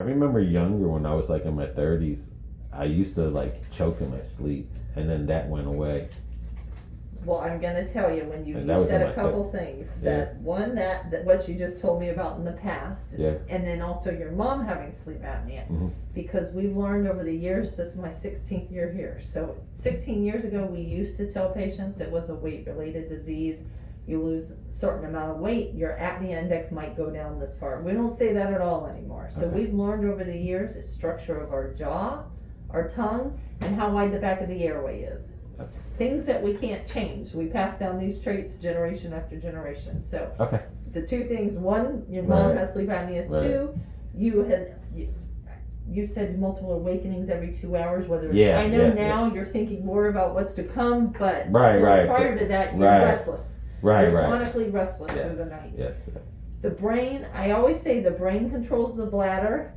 I remember younger when I was like in my 30s, I used to like choke in my sleep, and then that went away. Well, I'm gonna tell you, when you And that was said in a my couple things, that one, that what you just told me about in the past, Yeah. and then also your mom having sleep apnea, because we've learned over the years, this is my 16th year here, so 16 years ago we used to tell patients it was a weight-related disease. You lose a certain amount of weight, your apnea index might go down this far. We don't say that at all anymore. So we've learned over the years the structure of our jaw, our tongue, and how wide the back of the airway is. Things that we can't change. We pass down these traits generation after generation. So the two things: one, your mom has sleep apnea. Two, you said multiple awakenings every 2 hours. Whether I know now you're thinking more about what's to come, but still prior to that, you're restless. You're chronically restless through the night. The brain, I always say the brain controls the bladder.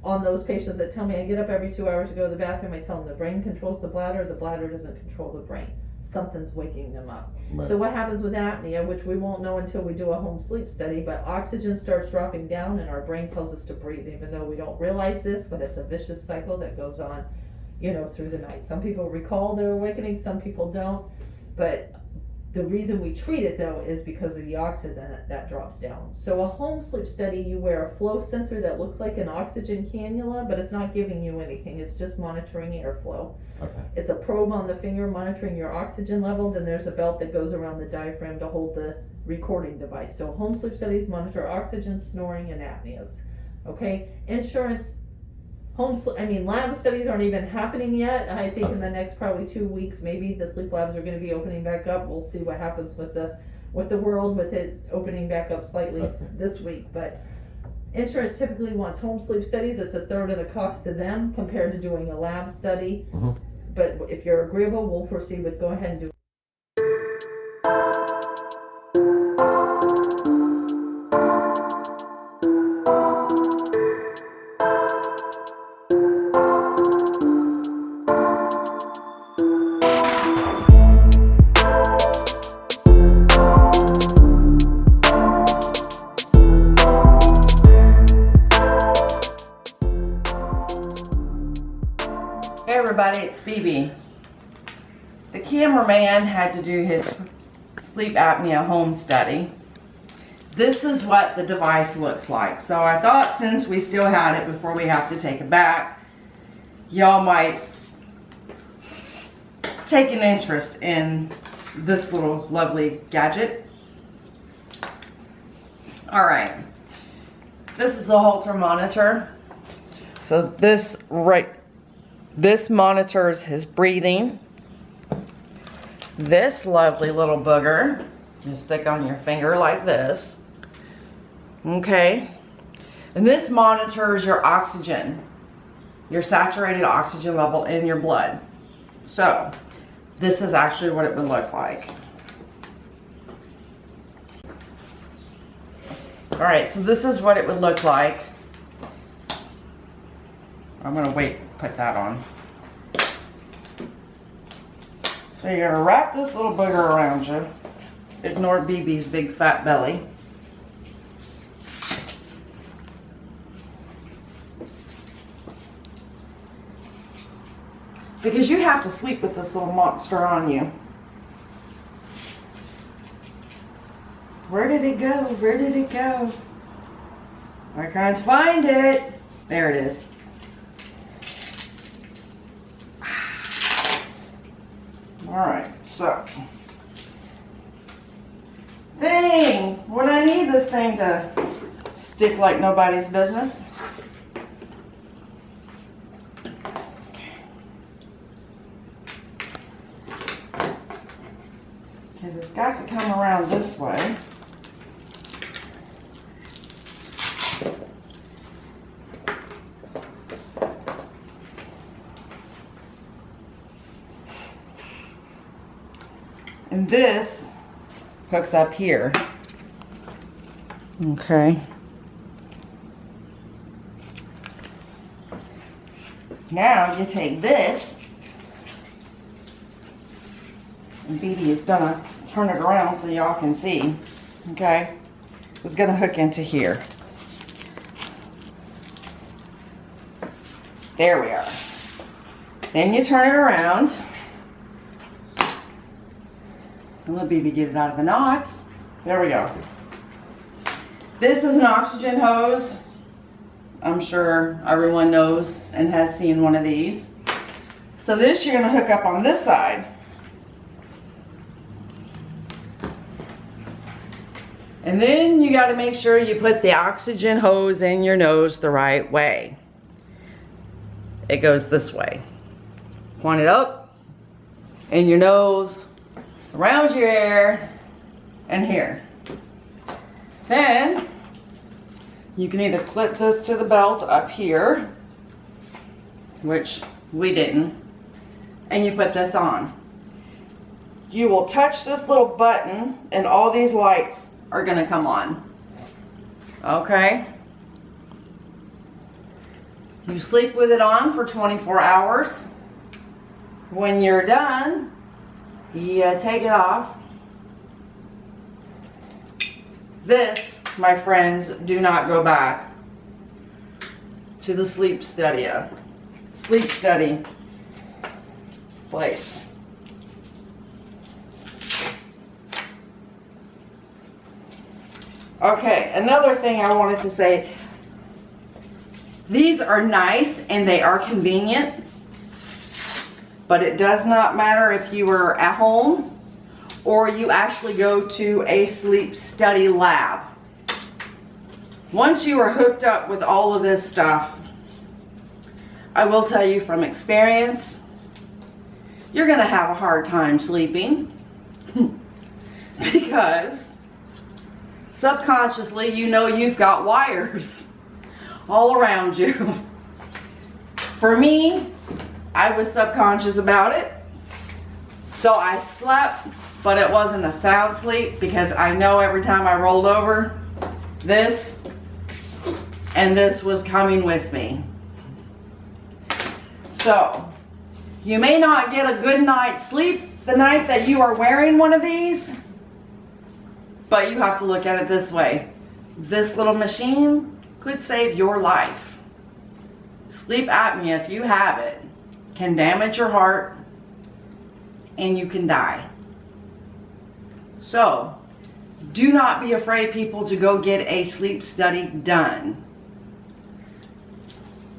On those patients that tell me I get up every 2 hours to go to the bathroom, I tell them the brain controls the bladder doesn't control the brain. Something's waking them up. So what happens with apnea, which we won't know until we do a home sleep study, but oxygen starts dropping down and our brain tells us to breathe, even though we don't realize this, but it's a vicious cycle that goes on, through the night. Some people recall their awakening, some people don't, but the reason we treat it though is because of the oxygen that drops down. So a home sleep study, you wear a flow sensor that looks like an oxygen cannula, but it's not giving you anything. It's just monitoring airflow. It's a probe on the finger monitoring your oxygen level. Then there's a belt that goes around the diaphragm to hold the recording device. So home sleep studies monitor oxygen, snoring, and apneas. Insurance. Lab studies aren't even happening yet. I think in the next probably 2 weeks, maybe the sleep labs are going to be opening back up. We'll see what happens with the world with it opening back up slightly this week. But insurance typically wants home sleep studies. It's a third of the cost to them compared to doing a lab study. But if you're agreeable, we'll proceed with go ahead and do. Hey everybody, it's Phoebe. The cameraman had to do his sleep apnea home study. This is what the device looks like. So I thought since we still had it before we have to take it back, y'all might take an interest in this little lovely gadget. Alright, this is the Holter monitor. So this monitors his breathing. This lovely little booger, you stick on your finger like this. Okay. And this monitors your oxygen, your saturated oxygen level in your blood. So, this is actually what it would look like. Alright, so this is what it would look like. I'm going to put that on. So you're going to wrap this little booger around you. Ignore BB's big fat belly. Because you have to sleep with this little monster on you. Where did it go? Where did it go? I can't find it. There it is. Alright, so. When I need this thing to stick like nobody's business. Because it's got to come around this way. And this hooks up here. Okay. Now you take this, and BB is gonna turn it around so y'all can see. Okay. It's gonna hook into here. There we are. Then you turn it around. And let BB get it out of the knot. There we go. This is an oxygen hose. I'm sure everyone knows and has seen one of these. So this you're going to hook up on this side. And then you got to make sure you put the oxygen hose in your nose the right way. It goes this way. Point it up in your nose, around your ear, and here. Then you can either clip this to the belt up here, which we didn't, and you put this on. You will touch this little button and all these lights are going to come on. Okay? You sleep with it on for 24 hours. When you're done, you take it off. This, my friends, do not go back to the sleep study place. Okay, another thing I wanted to say. These are nice and they are convenient, but it does not matter if you are at home or you actually go to a sleep study lab. Once you are hooked up with all of this stuff, I will tell you from experience, you're going to have a hard time sleeping because subconsciously you know you've got wires all around you. For me, I was subconscious about it, so I slept, but it wasn't a sound sleep because I know every time I rolled over, this and this was coming with me. So you may not get a good night's sleep the night that you are wearing one of these, but you have to look at it this way. This little machine could save your life. Sleep apnea, if you have it, can damage your heart and you can die. So, do not be afraid, people, to go get a sleep study done.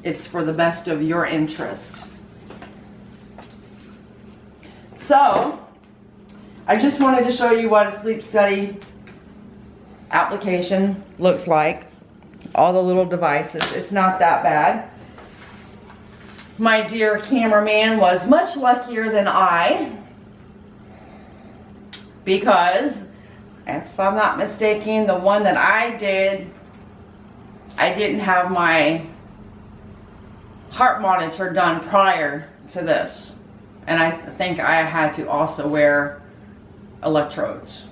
It's for the best of your interest. So, I just wanted to show you what a sleep study application looks like. All the little devices. It's not that bad. My dear cameraman was much luckier than I, because if I'm not mistaken, the one that I did, I didn't have my heart monitor done prior to this, and I think I had to also wear electrodes.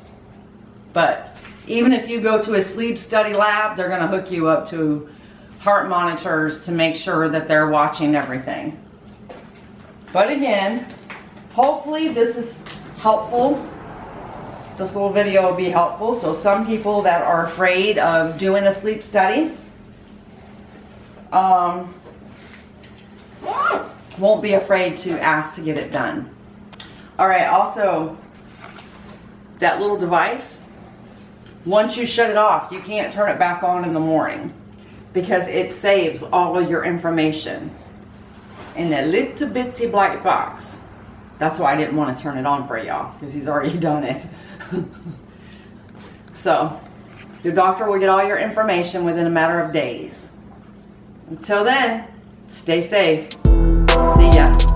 But even if you go to a sleep study lab, they're going to hook you up to heart monitors to make sure that they're watching everything. But again, hopefully this is helpful. This little video will be helpful. So some people that are afraid of doing a sleep study won't be afraid to ask to get it done. All right, also, that little device, once you shut it off, you can't turn it back on in the morning because it saves all of your information in a little bitty black box. That's why I didn't want to turn it on for y'all, because he's already done it. So, your doctor will get all your information within a matter of days. Until then, stay safe. See ya.